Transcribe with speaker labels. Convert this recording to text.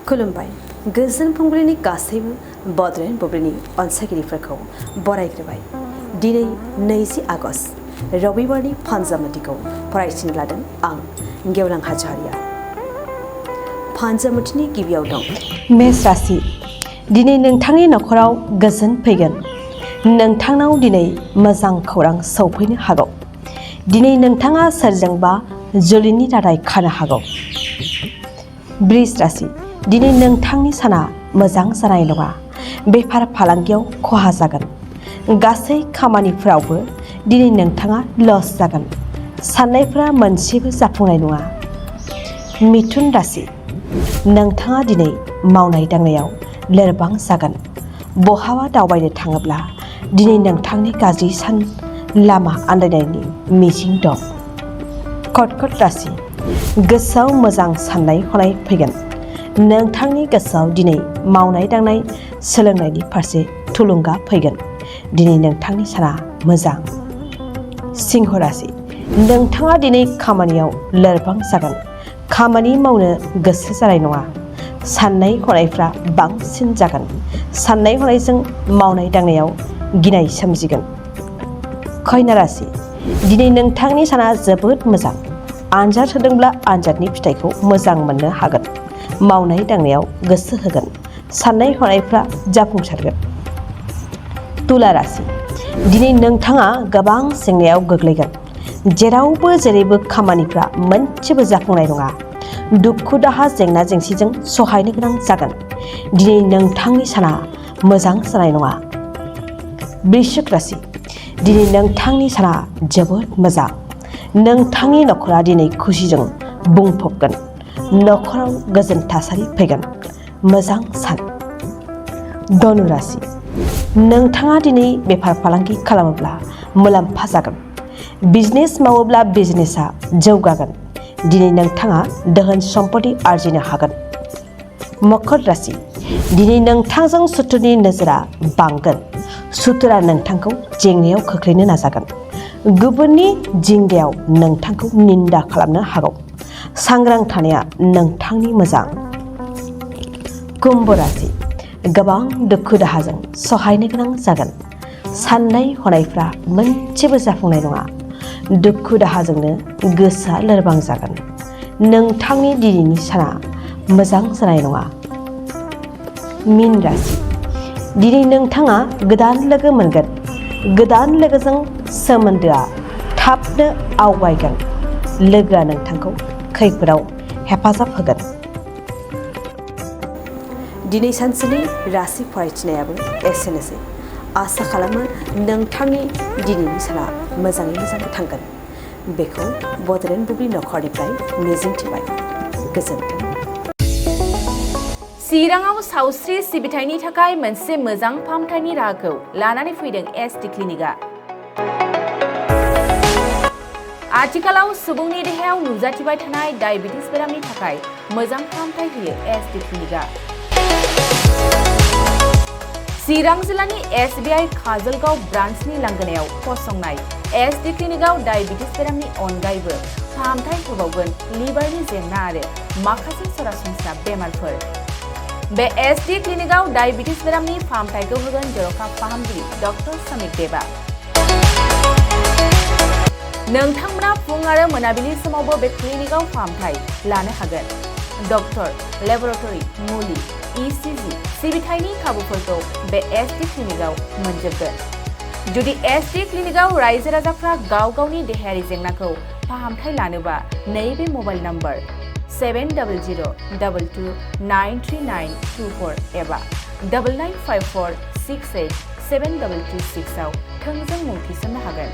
Speaker 1: खुलुमबाय गोजोन फुंबिलिनि गासैबो बड'लेण्ड बुब्लिनि अनसायगिरिफोरखौ बरायग्रोबाय। दिनै 20 आगस्ट रबिबारनि फानजामुथिखौ फरायथिनो लादों आं गेवलां हाज'वारिया। फानजामुथिनि गिबियाव दं
Speaker 2: मेष राशि। दिनै नोंथांनि नखराव गोजोन फैगोन। नोंथांनाव दिनै मोजां खौरां सौफैनो हागौ। दिनै नोंथाङा सोरजोंबा जुलिनि रादाय खानो हागौ। बृष राशि। दिनै नोंथांनि साना मोजां जानाय नङा। बेफार फालांगियाव खहा जागोन। गासै खामानिफोरावबो दिनै नोंथाङा लस जागोन। साननायफोरा मोनसेबो जाफुंनाय नङा। मिथुन राशि। नोंथाङा दिनै मावनाय दांनायाव लोरबां जागोन। बहाबा दावबायनो थाङोब्ला दिनै नोंथांनि गाज्रि सान लामा आन्दायनायनि मिजिं दं। कर्कट राशि। गोसोआव मोजां साननाय हनाय फैगोन। नोंथांनि गोसोआव दिनै मावनाय दांनाय सोलोंनायनि फारसे थुलुंगा फैगोन। दिनै नोंथांनि साना मोजां। सिंह राशि। नोंथाङा दिनै खामानियाव लोरबां जागोन। खामानि मावनो गोसो जानाय नङा। साननाय हनायफ्रा बांसिन जागोन। साननाय हनायजों मावनाय दांनायाव गिनाय सोमजिगोन। कन्या राशि। दिनै नोंथांनि साना जोबोद मोजां। आनजाद होदोंब्ला आनजादनि फिथाइखौ मोजां मोननो हागोन। मावनाय दांनायाव गोसो होगोन। साननाय हनायफ्रा जाफुंसारगोन। तुला राशि। दिनै नोंथाङा गोबां जेंनायाव गोग्लैगोन। जेरावबो जेरैबो खामानिफ्रा मोनसेबो जाफुंनाय नङा। दुखु दाहा जेंना जेंसिजों सहायनो गोनां जागोन। दिनै नोंथांनि साना मोजां जानाय नङा। वृश्चिक राशि। दिनै नोंथांनि साना जोबोद मोजां। नोंथांनि नखरा दिनै खुसिजों बुंफबगोन। नखराव गोजोन थासारि फैगोन। मोजां सान। धनु राशि। नोंथाङा दिनै बेफार फालांगि खालामोब्ला मुलाम्फा जागोन। बिजनेस मावोब्ला बिजनेसा जौगागोन। दिनै नोंथाङा धोन सम्पति आरजिनो हागोन। मकर राशि। दिनै नोंथांजों सुथुरनि नोजोरा बांगोन। सुथुरा नोंथांखौ जेंनायाव खोख्लैनो नाजागोन। गुबुननि जिंगायाव नोंथांखौ निन्दा खालामनो हागौ। सांग्रां थानाया नोंथांनि मोजां। कुम्भ राशि। गोबां दुखु दाहाजों सहायनो गोनां जागोन। साननाय हनायफ्रा मोनसेबो जाफुंनाय नङा। दुखु दाहाजोंनो गोसोआ लोरबां जागोन। नोंथांनि दिनैनि साना मोजां जानाय नङा। मीन राशि। दिनै नोंथाङा गोदान लोगो मोनगोन। गोदान लोगोजों सोमोन्दोआ थाबनो आवगायगोन। लोगोआ नोंथांखौ खैफोदाव हेफाजाब होगोन।
Speaker 1: दिनै सानसेनि राशि फरायथिनायाबो एसेनोसै। आसा खालामो नोंथांनि दिनैनि साना मोजाङै मोजां थांगोन। बेखौ बड'लेण्ड बुब्लि नखरनिफ्राय मिजिंथिबाय। गोजोन्थों।
Speaker 3: चिराङाव सावस्रि सिबिथायनि थाखाय मोनसे मोजां फाहामथायनि राहाखौ लानानै फैदों एसटि क्लिनिकआ। आथिखालाव सुबुंनि देहायाव नुजाथिबाय थानाय डायबिटिस बेरामनि थाखाय मोजां फाहामथाय होयो एसटि क्लिनिकआ। चिरां जिल्लानि SBI काजलगाव ब्रान्चनि लांगोनायाव फसंनाय एसटि क्लिनिकआव डायबिटिस बेरामनि अनगायैबो फाहामथाय होबावगोन लिभारनि जेंना आरो माखासे सरासनस्रा बेमारफोर। बे एसटि क्लिनिकआव डायबिटिस बेरामनि फाहामथायखौ होगोन जर'खा फाहामगिरि डक्टर समिक देबा। नोंथांमोना फुं आरो मोनाबिलि समावबो बे क्लिनिकआव फाहामथाय लानो हागोन। डक्टर, लेबरेटरि, मुलि, ECG सिबिथायनि खाबुफोरखौ बे एसटि क्लिनिकआव मोनजोबगोन। जुदि एसटि क्लिनिकआव रायजो राजाफ्रा गाव गावनि देहायारि जेंनाखौ फाहामथाय लानोबा नैबे मबाइल नम्बर 7002293924 एबा 9954687226 आव थोंजों मुं थिसननो हागोन।